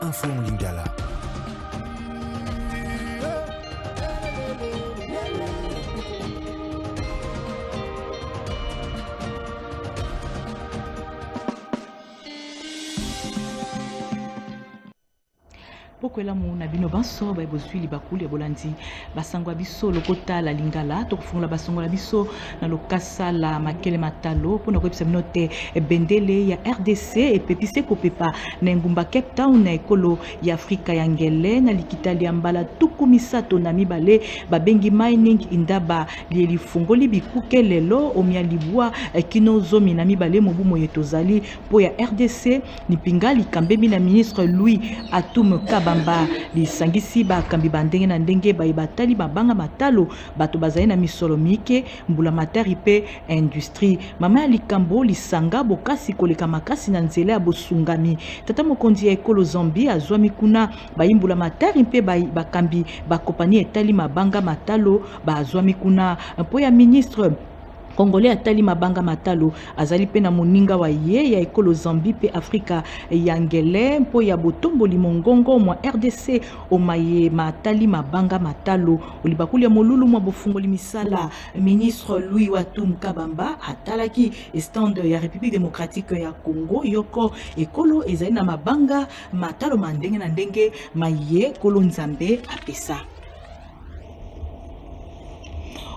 Info en Lingala. Pokwela muna bino banso ba bozwili bakuli bolandi basangwa biso lokota la lingala to kufunga basangwa biso na lokasa la makele matalo pona ko episa minote bendele ya RDC et pepise ko pepa na ngumba Cape Town na ekolo ya Afrika ya ngele na likitali ya mbala tuku misato na mibale babengi mining indaba lieli fungoli bikuke lelo omia libwa kino zomi na mibale mobu moyetozali po ya RDC ni pingali kambemi na ministre Louis Atum Kaba bamba lisangisi bakambi bandenge na ndenge batali mabanga matalo bato bazali na misolo mike mbula matari pe industrie mama ya likambo lisanga bokasi koleka makasi na nzela ya bosungami tata mokonzi ya ekolo Zambie azwami kuna bayimbula matari mpe bakambi bakopani etali mabanga matalo bazwami kuna po ya ministre Congolais atali mabanga matalo azali pe na moninga wa ye ya ekolo Zambie pe Afrika ya ngele mpo ya botomboli mongongo mwa RDC omaye matali mabanga matalo olibakuli ya molulu mwa bofungoli misala ministre Louis Watum Kabamba atalaki stand ya République démocratique ya Congo yoko ekolo ezali na mabanga matalo mandenge na ndenge maye kolo nzambe apesa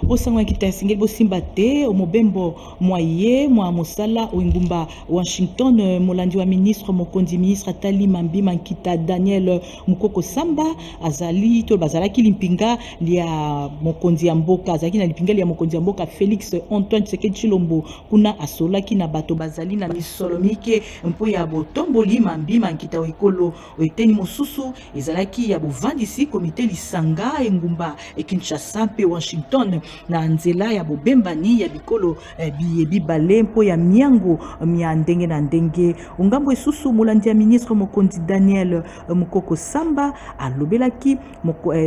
osangwa kitasingeli bosimba te omobembo moye mwa mosala oingumba Washington molandi wa ministre mokonzi ministre atali mambi mankita Daniel Mukoko Samba azali to bazalaki limpinga lia mokonzi ya mboka azalaki na limpinga lia mokonzi ya mboka Félix Antoine Tshisekedi Tshilombo kuna asolaki na bato bazali na misolomike mpo ya botomboli mambi mankita oikolo oiteni mosusu ezalaki ya bovandisi komite lisanga engumba Kinshasa pe Washington na nzela ya bobembani ya bikolo bibale mpo ya miango mia ndenge na ndenge ongambo esusu molandi ya ministre mokonzi Daniel Mukoko Samba alobelaki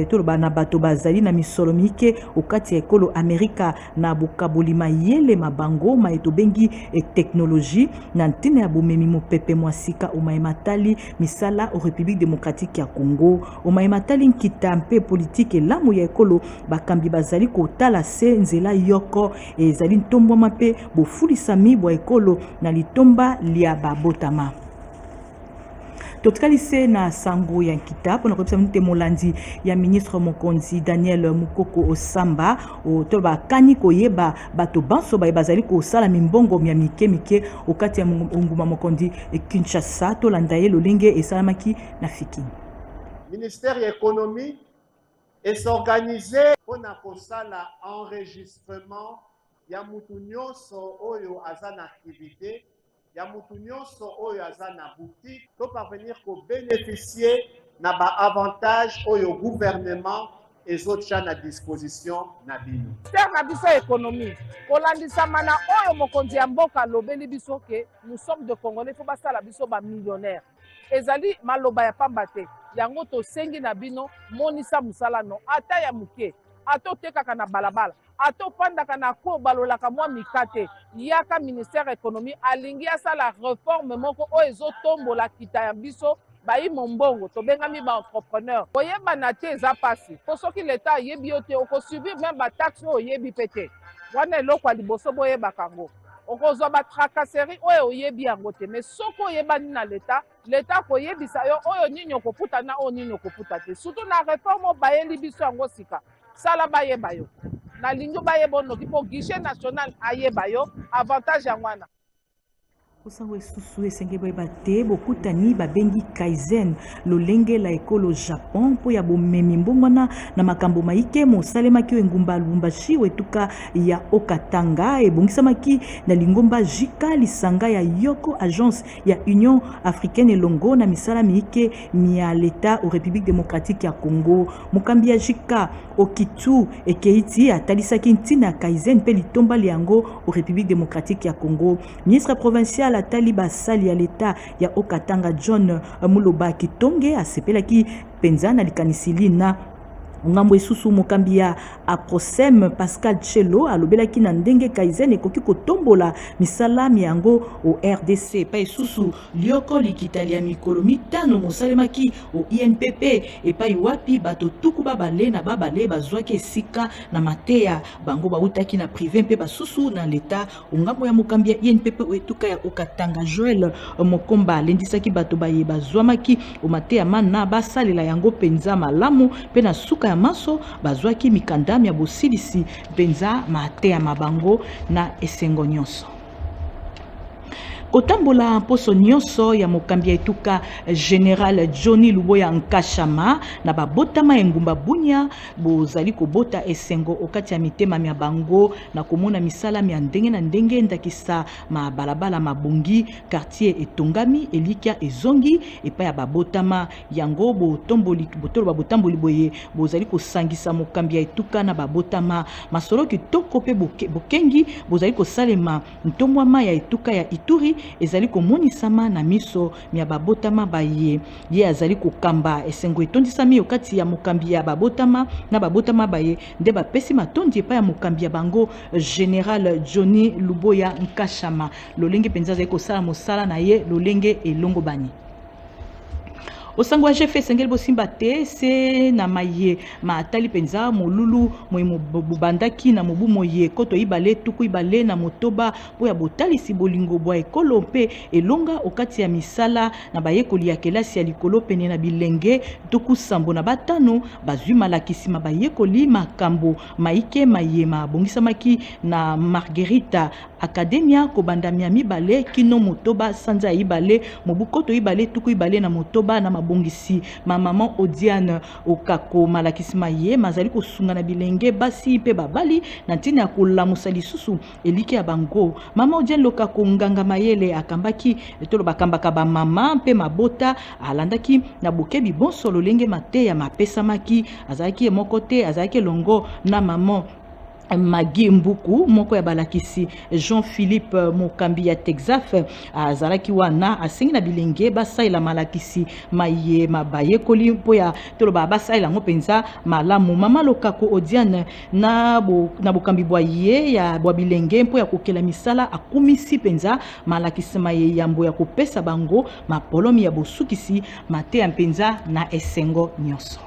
toloba na bato bazali na misolo mike okati ya ekolo Amerika na bokaboli mayele mabango maeto bengi teknologie na ntina ya bomemi mopepe mwasika omaematali misala o République démocratique ya Congo omaematali nkita mpe politique lamu ya ekolo bakambi bazali kotala se nzela yoko ezali ntombo mape bofulisami bwa ekolo na litomba lia babotama totikalise na sango ya nkita pona kopesa mite molandi ya ministre mokonzi Daniel Mukoko Osamba to bakani koyeba bato banso bazali kosala mimbongo mia mike okati ya nguma mokonzi Kinshasa to landa ye lolenge esalamaki na fiki ministère ya économie et s'organiser pour nakosala enregistrement ya mutu nyonso oyo aza na activité ya mutu nyonso oyo aza na boutique to parvenir ko bénéficier na ba avantage oyo gouvernement ezotya na disposition na bino ministère na biso économie kolandisama na oyo mokonzi ya mboka lobeli biso ke nous sommes de Congolais fo basala biso ba millionnaire ezali maloba ya pamba te yango tosengi na bino monisa musala no ata ya muke atotekaka na balabala atopandaka na ko balolaka mwa mikate yaka ministère économie alingi asala réforme moko oyo ezotombola kita ya biso bayi mombongo tobengami ba entrepreneur oyeba na te eza pasi po soki leta ayebi yo te okosubir même bataxe oyo oyebi pe te wana eloko ya liboso boyebaka yango okozwa batracasserie oyo oyebi yango te mais soki oyebani na leta koyebisa yo oyo nini okoputa na oyo nini okoputa te surtout na réforme bayeli biso yango sika sala bayeba yo nalingi bayeba onoki mpo guichet national ayeba yo avantage yango wana osango esusu esenge boyeba te bokutani babengi Kaizen lolenge la ekolo Japon mpo ya bomemi mbongwana na makambo maike mosalemaki oyo engumba Lubumbashi wetuka ya Okatanga ebongisamaki na lingomba jika lisanga ya yoko agence ya Union Africaine elongo na misala miike mia leta o République démocratique ya Congo mokambi ya jika Okitu Ekeiti atalisaki ntina Kaizen mpe litomba liango o République démocratique ya Congo ministre provincial atali basali ya leta ya Okatanga John Muloba Kitonge asepelaki penza na likanisili na ngambo esusu mokambi ya Aprosem Pascal Chelo alobelaki na ndenge Kaizen ekoki kotombola misala miango au RDC pa esusu lioko likitali ya mikolo mitano mosalemaki au INPP epai wapi bato tuku babale na babale bazwaki esika na mateya bango bautaki na privé mpe basusu na leta ngambo ya mokambi ya INPP etuka ya Okatanga Joel Mokomba alendisaki bato baye bazwamaki o mateya mana basalela yango penza malamu pe na suka ya maso bazwaki mikandami ya bosilisi penza mateya mabango na esengo nyonso. Kotambola poso nyonso ya mokambi etuka General Johnny Luboya Nkashama na babotama engumba bunya bozali kobota esengo okati ya mitema mya bango na komona misala mya ndenge na ndenge ndakisa ma balabala mabungi quartier etongami elikia ezongi epa ya babotama yango botomboli botolo babotamboli boye bozali kosangisa mokambi etuka na babotama masolo kitoko pe bokengi bozali kosalema ntomwama ya etuka ya Ituri ezali komonisama na miso mya babotama baye ye azali kokamba esengo etondisami okati ya mokambi ya babotama na babotama baye nde bapesi matondi epa ya mokambi ya bango General Johnny Luboya Nkashama lolenge penza azali kosala mosala na ye lolenge elongo bani. Osango jefe sengel bosimba te se na maye matali penza molulu moye bubandaki na mobu moye koto ibale tuku ibale na motoba po ya botali si bolingo bwa ekolo mpe elonga okati ya misala na bayekoli ya kelasi ya likolo pene na bilenge tuku sambo na batano bazwi malakisima bayekoli makambo maike mayema bongisamaki na Margarita Academia kobandamia mibale kino motoba sanza ibale mobu koto ibale tuku ibale na motoba na bongisi ma maman Odiane okako malakisima ye mazali kosunga na bilenge basi pe babali na ntina ya kolamusa lisusu eliki ya bango mama Odiane lokako nganga mayele akambaki etolo bakambaka ba mama pe mabota alandaki na bokebi bonso lolenge mateya mapesamaki azalaki moko te azalaki longo na maman Magi Mbuku moko ya balakisi Jean-Philippe mokambi ya Texaf azalaki wana asengi na bilenge basaila malakisi maye mabaye koli mpo ya toloba basaila ngo penza malamu mama lokako Odiane na bokambi bwa ye ya bwa bilenge mpo ya kokela misala akumisi penza malakisi maye yambo ya kopesa bango mapolomi ya bosukisi mate ya penza na esengo nyonso.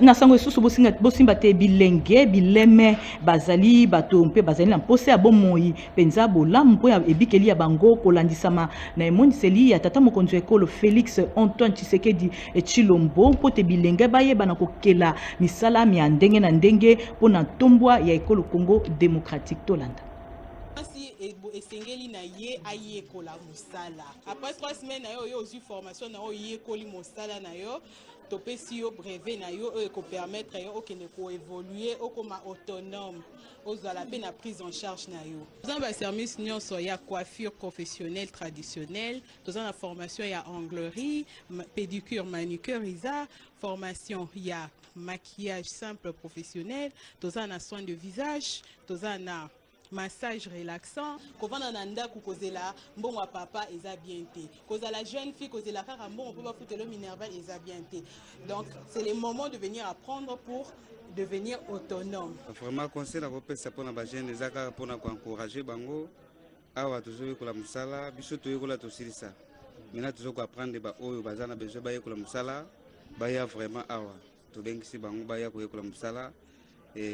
Na sango esusu bosimba te bilenge bileme bazali bato mpe bazali na mpose ya bomoi penza bolamu mpo ya ebikeli ya bango kolandisama na emoniseli ya tata mokonzi ya ekolo Félix Antoine Tshisekedi Tshilombo mpo te bilenge bayeba na kokela misala mya ndenge na ndenge mpo na ntombwa ya ekolo Congo démocratique tolanda. Esengeli na ye ayekola musala après 3 semaines na yo ozwi formation na yo yekoli musala na yo topesi yo brevet na yo ko permettre yo okende ko évoluer okoma autonome ozala pe na prise en charge na yo dans ba service nyonso ya coiffure professionnelle traditionnelle dans la formation ya anglerie pédicure manucure isa formation ya maquillage simple professionnel dans un soin de visage dans un massage relaxant kovanda na ndaku kozela mbongo papa eza bien te kozala jeune fille kozela kaka mbongo po bafutelo minerval eza bien te donc c'est le moment de venir apprendre pour devenir autonome. Vraiment conseil na kopesa pona ba jeune ezaka pona ko encourager bango awa toujours ko la musala biso to yekola to silisa mina toujours ko apprendre ba oyo bazana besoin ba yekola musala ba ya vraiment awa to bengisi bango ba ya ko yekola musala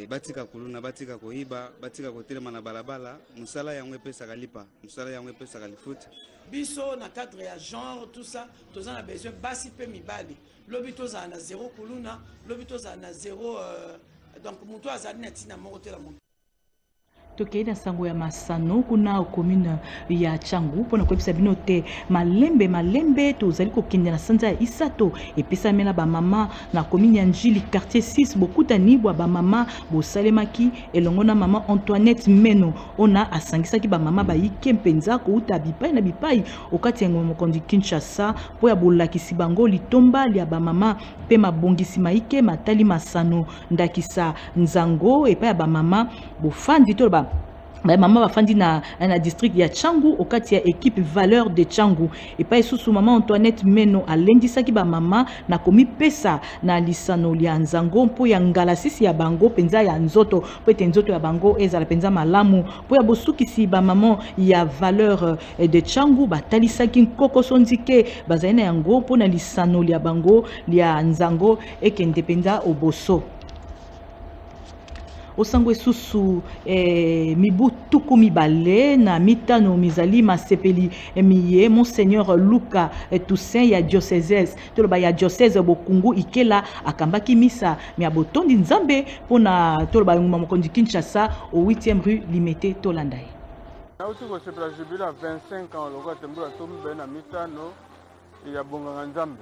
batika kuluna batika koiba batika kotelema na balabala musala yango epesaka lipa musala yango epesaka lifuti biso na cadre ya genre tout ça toza na besoin basi pe mibali lobi toza na zéro kuluna lobi toza na zéro donc mutu azali na tina moko tela mutu tokei na sango ya Masano kuna commune ya Changu pona koyebisa bino te malembe tozali kokende na sanza ya Isato epesamela ba mama na commune ya Njili quartier 6 bokutani bwa ba mama bosalemaki elongo na mama Antoinette Meno ona asangisaki ba mama bayike mpenza kouta bipai na bipai okati ya mokondi Kinshasa po ya bolakisi bango litomba lia ba mama pe mabongisi maike matali Masano ndakisa nzango epa ya ba mama bofandi to ba maman bafandi na district ya Tchangu okati ya équipe valeur de Tchangu et pas sous maman Antoinette Meno alendisaki ba mama na komi pesa na lisano lia nzango mpo ya ngalasisi ya bango penza ya nzoto po ete nzoto ya bango ezala penza malamu po ya bosukisi ba maman ya valeur de Tchangu batalisaki nkoko sondike bazaina yango po na lisano lia bango lia nzango ekende penza oboso Osangwe susu mibu tuku mibale na mitano mizali masepeli miye Monseigneur Luka Toussaint ya diocèse toloba ya diocèse Bokungu Ikela akambaki misa mi abotondi nzambe pona toloba nguma mokondi Kinshasa au 8e rue Limete Tolandai. Na uti ko sepela jubila 25 ans lokwa tembula tombe na mitano ya bonganga nzambe.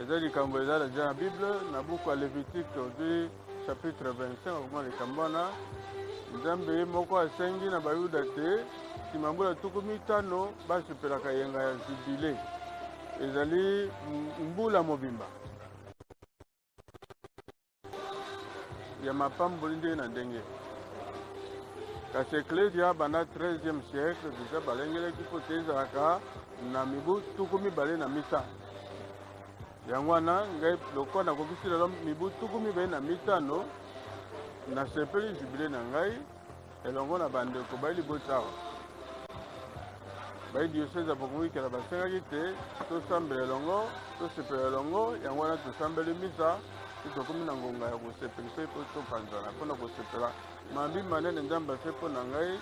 Ezali kambo ezala na Bible na buku ya Lévitique aujourd'hui chapitre 25 au Likambana nzambe moko asengi na bayuda te simambula tuku mitano basepelaka yenga ya jubile ezali mbula mobimba ya mapamboli nde na ndenge kasi eklesia banda 13e siècle deja balengelaki po te ezalaka na mibu tuku mibale na mitano yango wana ngai lokwa nakokisi lelo mibu tuku mibale na mitano nasepeli jubile na ngai elongo na bandeko bai libota awa bai diocèse ya Bokungu Ikela basengaki te tosambela elongo tosepela elongo yango wana tosambeli misa tokomi na ngonga ya kosepela mpe po topanzana mpona kosepela mabi manene nzambe ase mpo na ngai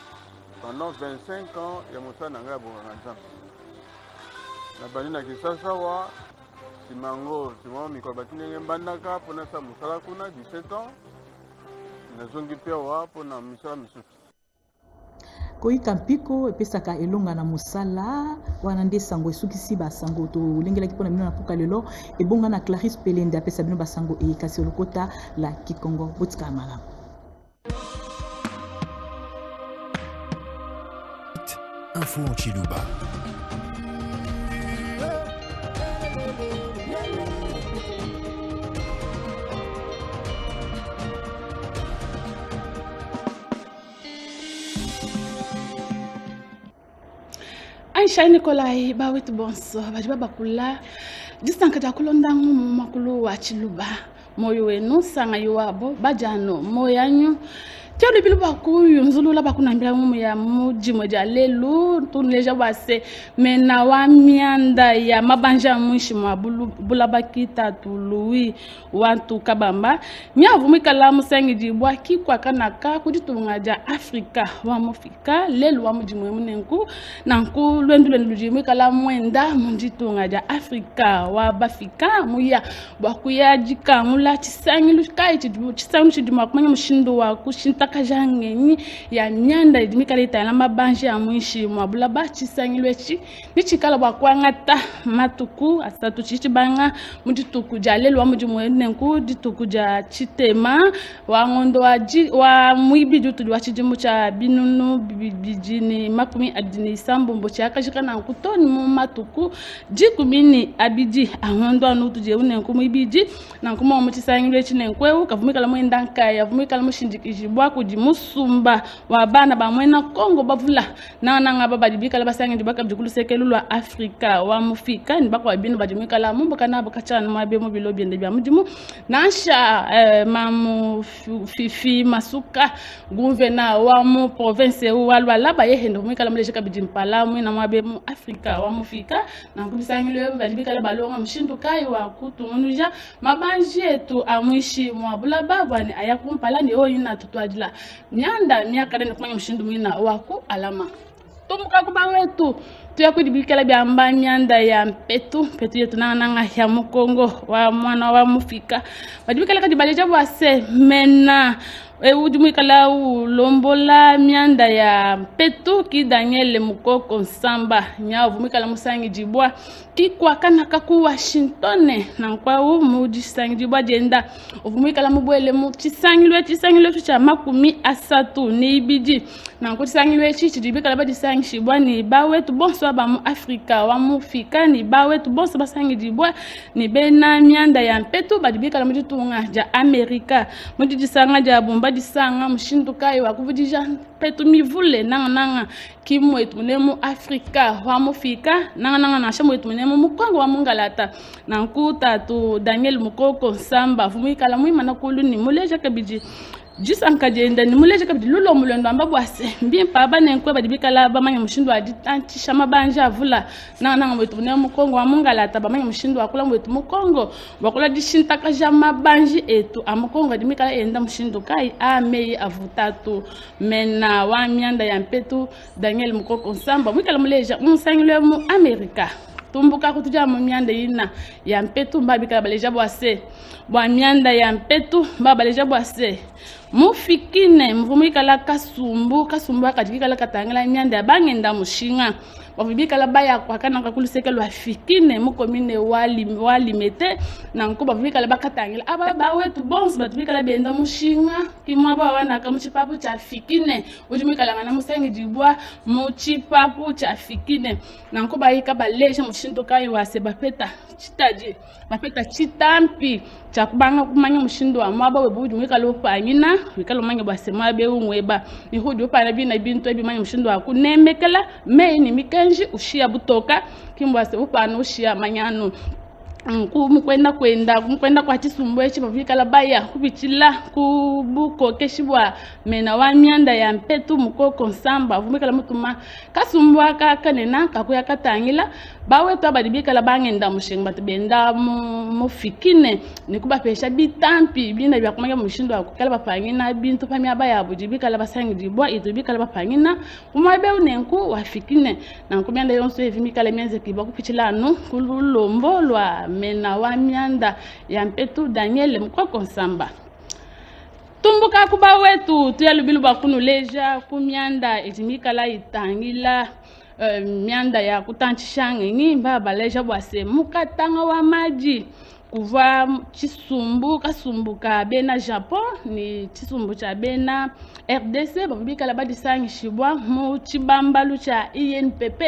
pendant 25 ans ya mosala na ngai ya bonganga nzambe na bandi na Kisasa wa simango simamo mikolo batindenge mbandaka mpona sa mosala kuna 17 ans nazongi mpe awa mpona misala misusu koyika mpiko epesaka elonga na mosala wana nde sango esukisi basango tolengelaki mpona bino na puka lelo ebonga na Clarisse Pelende apesa bino basango eyekasi olokota la Kikongo botikala malamu. Info en Chiluba. Aisha Nikolai bawitu bonso bajiba bakula distanka jakulonda ngumu makulu wa Chiluba moyo wenu sanga yuwabo bajano moyanyu Tiyo bilu baku yunzulu la baku nambila ngumu ya muji moja lelu tunleja wase mena wa mianda ya mabanja mwishi mwa bulabaki tatului wantu kabamba nyavu mikala musengi jibwa kikwa kanaka kujitungaja Afrika wa mufika lelu wa muji mwenenku nanku lwendu jimikala mwenda munjitungaja Afrika wa bafika muya baku ya jika mula chisangi lukai chisangi chidima kumanya mushindo wa kushinta kajangenyi ya nyanda idimikala itaila mabanje ya mwishi mwabulaba chisangilwechi nichikala bakwangata matuku asatu chichibanga mudituku jalelu wa mujimwenenku dituku ja chitema wa ngondo wa mwibi jutu wa chijimu cha binunu bijini makumi adini sambombo chaka shikana nkutoni mu matuku jikumini abiji angondo anutu je unenku mwibiji na nkuma mu chisangilwechi nenkwewu kavumikala mwendanka ya vumikala mushinjikijibwa musumba wa bana ba mwena Kongo bavula na ngaba badibika la basangi dibaka bjikulu sekelu wa Afrika wa mufika ndibaka wa bino badimika la mumba kana bakachana mabe mu bilobi ndebya mudimu nasha mamu fifi masuka gouverneur wa mu province wa Lualaba yehendo mumika la mleshika bijimpala mu na mabe mu Afrika wa mufika na kubisangi le badibika la balonga mshindu kai wa kutunuja mabanji yetu amwishi mwabulaba bwani ayakumpala ni oyina tutwajila nyanda miaka ndani kumanya mshindu mwina wako alama tumuka kuba wetu tuyakudibikala byamba nyanda ya mpetu yetu nanga ya mukongo wa mwana wa mufika badibikala kadibaleja bwase mena ujumikala ulombola mianda ya mpetu ki Daniel Mukoko Nsamba nyavu mikala musangi jibwa kikwa kana kaku Washington na kwa muji sangi jibwa jenda uvumikala mubwele mu chisangilwe cha makumi asatu ni ibiji na nkotisangi wechi chidibika laba disangi shibwa ni ba wetu bonso ba mu Afrika wa mu fika ni ba wetu bonso basangi dibwa ni bena mianda ya mpetu badibika la mutu tunga ja Amerika mutu disanga ja bomba disanga mushindu kai wa kuvudija petu mivule nanga kimwetu munemu Afrika wa mu fika nanga na shamwetu munemu mukongo wa mungalata na nkuta tu Daniel Mukoko Samba vumika la muima na kulu ni muleja kabiji juste en cas de muleje kabidi lulo mulendo ambabu ase bien pa bana nkwe badibika la bamanya mushindo adi anti shama banja avula nanga mwetu ne mukongo amungala ta bamanya mushindo akula mwetu mukongo bakula dishinta ka jama banji etu amukongo adimika enda mushindo kai amei avutatu mena wa mianda ya mpetu Daniel Mukoko Samba mwikala muleja unsangile mu Amerika tumbuka kutuja mu mianda ina ya mpetu mbabika baleja bwase bwa mianda ya mpetu mbabaleja bwase mufikine mvumika la kasumbu akadikika la katangela mianda ya bangenda mushinga bavibika la baya kwa kana kakuliseke lwa fikine mukomine wali mete na nkuba bavibika la bakatangela aba ba wetu bons batubika la benda mushinga kimwa ba wana kamuchipapu cha fikine ujumika la ngana musengi dibwa muchipapu cha fikine na nkuba yika balesha mushindo kai wase bapeta chitaji bapeta chitampi cha kubanga kumanya mushindo wa maba webu ujumika lo panyina wikalo manya basema be unweba ni hudu pana bina bintu ebi manya mushindo wa kunemekela me ni mikenji ushia butoka kimbwase upana ushia manyano kwenda kwa chisumbwe chibavika la baya kubichila kubuko keshibwa mena wa mianda ya mpetu Mukoko Nsamba vumika la mutuma kasumbwa kanena kakuya katangila bawe to abadibika la bangenda mushinga batbenda mufikine nikuba pesha bitampi bina bya kumanya mushindo akukala bapangina bintu pamya baya bujibika la basangi dibwa itubika la bapangina umabe unenku wafikine na nkumyanda yonso evimika la mianze kiba kupichila no kululombo lwa mena wa mianda ya mpetu Daniel Mukoko Nsamba tumbuka kuba wetu tuyalubilu bakunu leja kumyanda etimika la itangila mianda ya kutantishange ni baba leja bwase mukatanga wa maji kuva chisumbu kasumbuka bena Japon ni chisumbu cha bena RDC babika la badisangi shibwa mu chibambalu cha INPP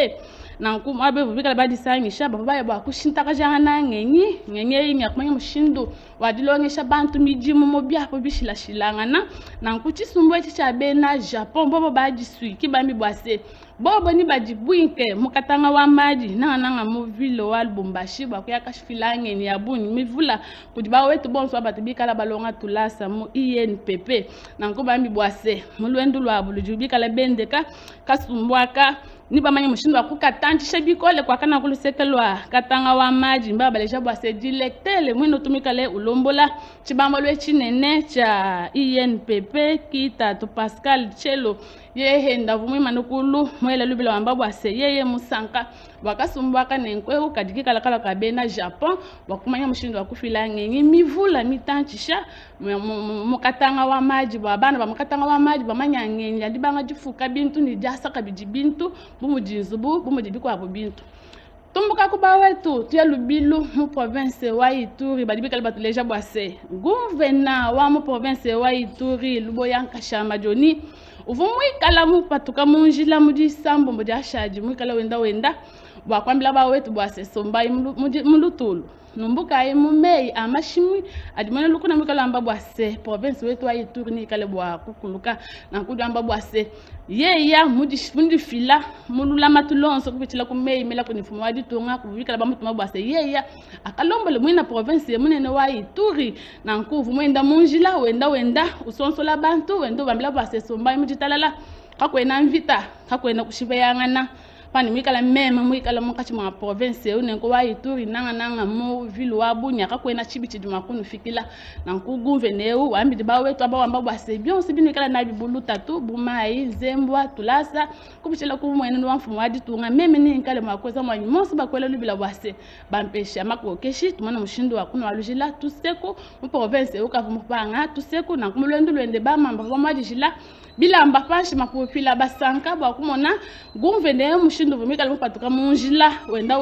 na nkuma abe babika la badisangi shaba baba ba kushintaka jana ngenye imyakumanya mushindu wadilongesha bantu mijimu mobya ko bishila shilangana na nkuchisumbu echi cha bena Japon bobo bajisui kibambi bwase bobo ni bajibwinke mukatanga wa maji nanga mu vilo wa Lubumbashi bakuya kashifilange ni abuni mivula kudiba wetu bonso abatibika la balonga tulasa mu INPP na nkubambi bwase mulwendu lwa bulujubika la bendeka kasumbwaka ni bamanya mushindo akukatantisha bikole kwa kana kulusekelwa katanga wa maji mbaba leja bwase dilectele mwino tumikale ulombola chibambalwe chinene cha INPP kita to Pascal Chelo yehenda vumwi manukulu mwela lubila wamba bwase yeye musanka wakasumbwaka nenkwe ukadikika lakala kabena Japon wakumanya mushindo wakufila ngengi mivula mitanchisha mukatanga wa maji babana bamukatanga wa maji bamanya ngengi adibanga jifuka bintu ni jasa kabiji bintu bumujinzubu bumujibiko abo bintu tumbuka kuba wetu tuyalubilu mu province wa Ituri badibika libatu leja bwase gouverneur wa mu province wa Ituri Luboyanka Shama Joni uvumwikala mupatuka munjila mudisambo mudashaji mwikala wenda bwakwambila ba wetu bwase sombai mulutulu numbuka ye mumei amashimi adimana lukuna mwikala amba bwase province wetu wa Ituri ni kale bwa kukuluka na kudu amba bwase yeya mudifundi fila mulula matulonso kubitila kumei mela kunifumu wadi tunga kubikala ba mutuma bwase yeya akalombo mwina province munene wa Ituri na nkuvu mwenda munjila wenda usonso la bantu wendo bambila bwase sombai muditalala kakwena mvita kakwena kushibeyangana pani mwikala mema mwikala mukati mwa province unenko wa Ituri nanga mu vile wa Bunya kakwena chibichi dimakunu fikila na nkuguveneu wambidi ba wetu aba wamba bwase byonse binwikala na bibuluta tu bumai zembwa tulasa kubichela kumwene no mfumu wadi tunga meme ni nkale mwakweza mwanyi monsi bakwela lubila bwase bampesha makokeshi tumana mushindo wa kuno walujila tuseko mu province ukavumupanga tuseko na kumulendo lwende ba mamba bamajila bilamba panshi mapupila basanka bwakumona gumvende mushindo vumika lumupatuka munjila wenda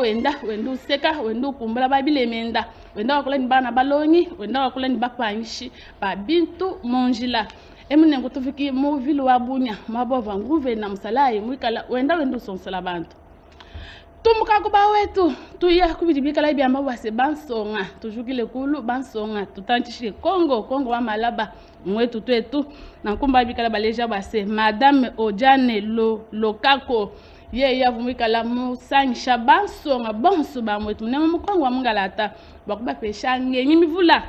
useka wenda ukumbula babilemenda wenda wakula ni bana balonyi wenda wakula ni bapanyishi ba bintu munjila emune ngutufiki mu vile wa bunya mabova nguve na msalai mwikala wenda wendu sonsala bantu tumuka kuba wetu tuya kubidibikala byamba wase bansonga tujukile kulu bansonga tutanchishike Kongo wa malaba mwetu twetu na kumba bikala baleja base madame Ojane Lokako ye yavumikala musanisha bansonga bonso ba mwetu ne mu Kongo wa mungalata bakuba pesha ngenyi mivula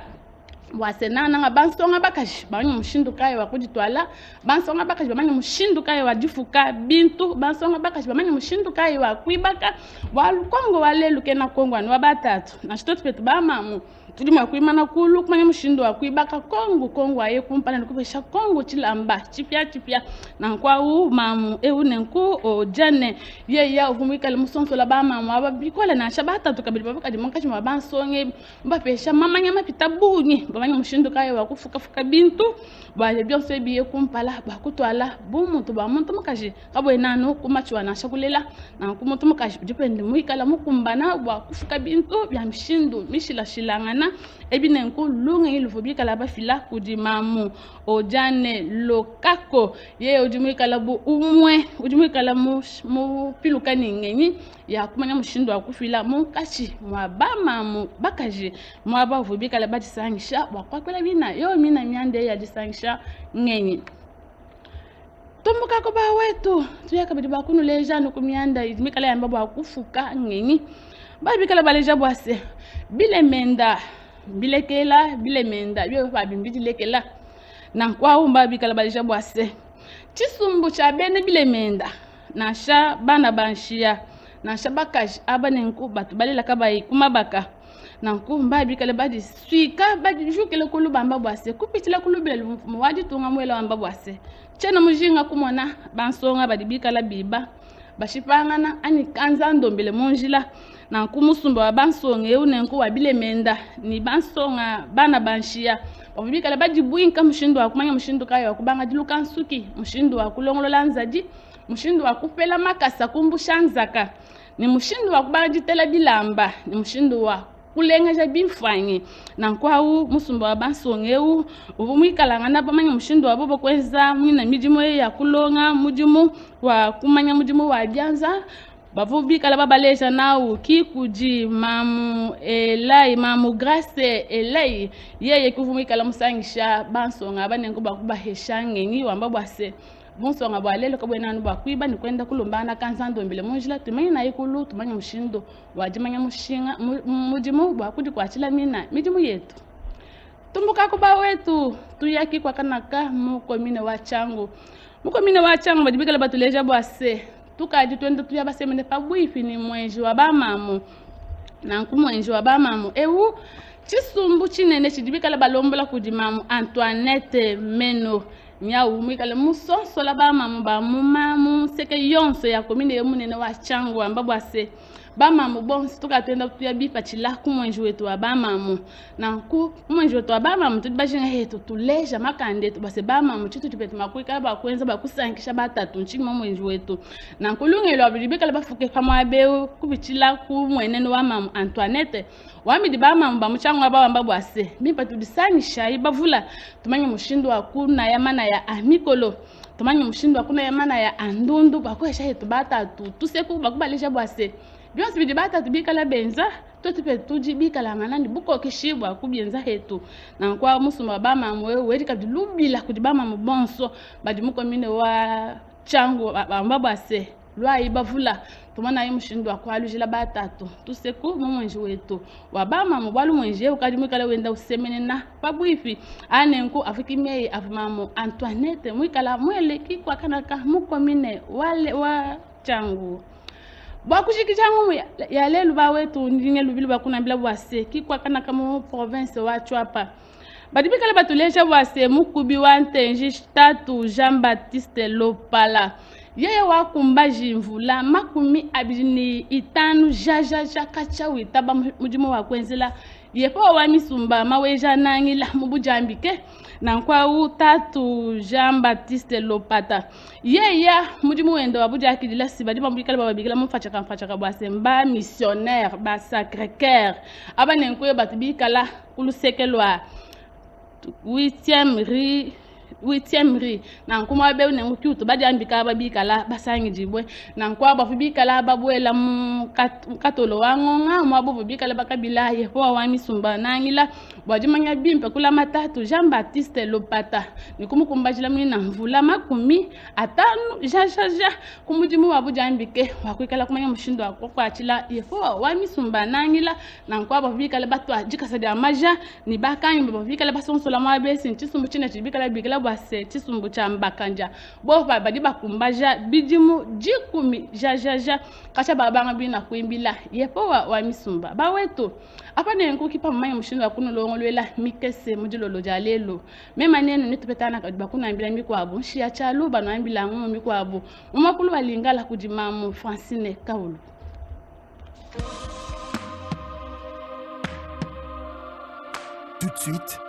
wasenana nga bansonga bakaji banyi mushindu kaye wakujitwala bansonga bakaji bamanyi mushindu kaye wajifuka bintu bansonga bakaji bamanyi mushindu kaye wakwibaka walukongo waleluke na Kongo ani wabatatu na chitoto petu bamamu tuli mwakwimana kulu kumanya mushindu wakwibaka Kongo aye kumpana nikupesha Kongo chilamba chipya na kwa mamu nenku Ojane ye ya uvumikala musonso la bamamu ababikola na shabatatu kabili babakaji makaji mabansonge mbapesha mamanya mapita bunyi bamanya mushindu kaye wakufuka bintu bale byonse biye kumpala bakutwala bumuntu bamuntu mukaji kabwe nanu kumachwa na shakulela na kumuntu mukaji dipende muikala mukumbana wakufuka bintu bya mshindu mishila shilangana ebinenku lunga iluvubikala bafila kudimamu Ojane Lokako ye ujumuikala bu umwe ujumuikala mu pilukani ngenyi ya kumanya mushindu wakufila mukachi mwabamamu bakaji mwabavubikala batisangisha wakwakwela bina yo mina myande ya disangisha ngenyi tumuka kuba wetu tuyakabidi bakunu leja nukumyanda izimikala yamba bakufuka ngenyi babikala baleja bwase bilemenda bilemenda byo babimbiti lekela na kwa umba bikala baleja bwase chisumbu cha bene bilemenda na sha bana banshia na sha bakaji abanenku batu balela kabai kumabaka na kumba bikala badi swika badi jukele kulu bamba bwase kupitila kulu bele muwaji tunga mwela bamba bwase chena mujinga kumona bansonga badi bikala biba bashipangana ani kanza ndombele monjila na kumusumba wa bansonga eunenku wa bilemenda ni bansonga bana banshia babikala badi buinka mushindu wa kumanya mushindu kayo wa kubanga diluka nsuki mushindu wa kulongolola nzaji mushindu wa kupela makasa kumbushanzaka ni mushindu wa kubanga jitela bilamba ni mushindu wa kulenga bimfanyi na kwau musumba wa bansongeu ubumwikalanga na bamanya mushindu wa bobo kweza mwina mijimo ya kulonga mujimu wa kumanya mujimu wa byanza bavubikala babalesha nawo kikuji mamu elai mamu Grace elai yeye kuvumikala musangisha bansonga banengo bakuba heshange ngi wamba bwase bonsonga bwalelo kabwenanu bakwiba ni kwenda kulumbana kansando mbele monjila tumanya na ikulu tumanya mushindo wajimanya mushinga mujimu bwakudi kwachila mina mijimu yetu tumbuka kuba wetu tuyaki kwa kanaka mukomine wa changu bajibikala batuleja bwase tukaji twende tuya basemene pabwifi ni mwenji wa bamamu na kumwenji wa bamamu ewu chisumbu chinene chidibikala balombola kudimamu Antoinette Meno nyau mwikale musonso la bamamu bamumamu seke yonso ya komine yemunene wa changu ambabwase bamamu bonsi tukatenda tuya bipa chila kumwenji wetu wa bamamu na kumwenji wetu wa bamamu tudibashinga hetu tuleja makande tubase bamamu chitu tipetu makwika bakwenza bakusankisha batatu nchima mwenji wetu na kulungelo abidibikala bafuke kama abeu kubichila kumwenene wa mamu Antoinette wamidi bamamu bamuchangu abawambabwase bipa tudisanisha ibavula tumanye mushindu wa kuna yamana ya amikolo tumanye mushindu wa kuna yamana ya andundu bakwesha hetu batatu tuseku bakubalisha bwase byonse bidi batatu bikala benza totipe tuji bikala manani buko kishibwa kubienza hetu na kwa musuma bamamu wewe kadilubila kudibamamu bonso badi mukomine wa changu bambabwase lwa ibavula tumana yi mushindu wa kwalujila batatu tuseku mumwenji wetu wabamamu bwalu mwenji ukadimikala wenda usemene na pabwifi anenku afikimeye avumamu Antoinette mwikala mwele kikwa kanaka mukomine wale wa changu bwakushiki changu ya lelu ba wetu ndinge lubili bakuna bila bwase kikwa kanaka mu province wa Chwapa badibikala batuleja bwase mukubi wa Ntenji tatu Jean Baptiste Lopala yeye wakumba jimvula makumi abini itanu jaja kachawita ba mujimu wa kwenzela yepo wa misumba maweja nangila mubujambike na kwa tatu Jean Baptiste Lopata yeye mujimu wendo wabuja akidila sibadi bambikala babikala mfachaka bwasemba missionnaire ba Sacré-Cœur abanenko batibikala kulusekelwa 8e rue 8e rue na nkuma be ne ngutu ba jambika ba bikala basangi jibwe na nkwa ba bikala ba bwela katolo wangonga mo bo bikala bakabila ye po wa misumba nangila bwajimanya bimpe kula matatu Jean Baptiste Lopata ni kumukumbajila mwina mvula makumi atanu jajaja kumujimu wa bujambike wakwikala kumanya mushindo akoko achila ye po wa misumba nangila na nkwa ba bikala batwa jikasadi amaja ni bakanyi ba bikala basonsola mabesi ntisumbu chine chibikala bikala bwase tisumbu cha mbakanja bo badi bakumbaja bidimu jikumi jajaja kacha babanga bina kuimbila yepo wa misumba baweto apa ne nko kipa mmanyi mushindo akuno longolwela mikese mujilolo jalelo mema nene nitupetana kadiba kuna ambila mikwabu shia chalo bano ambila ngumu mikwabu umakulu balingala kujimamu Francine Kaulu. Tout de suite,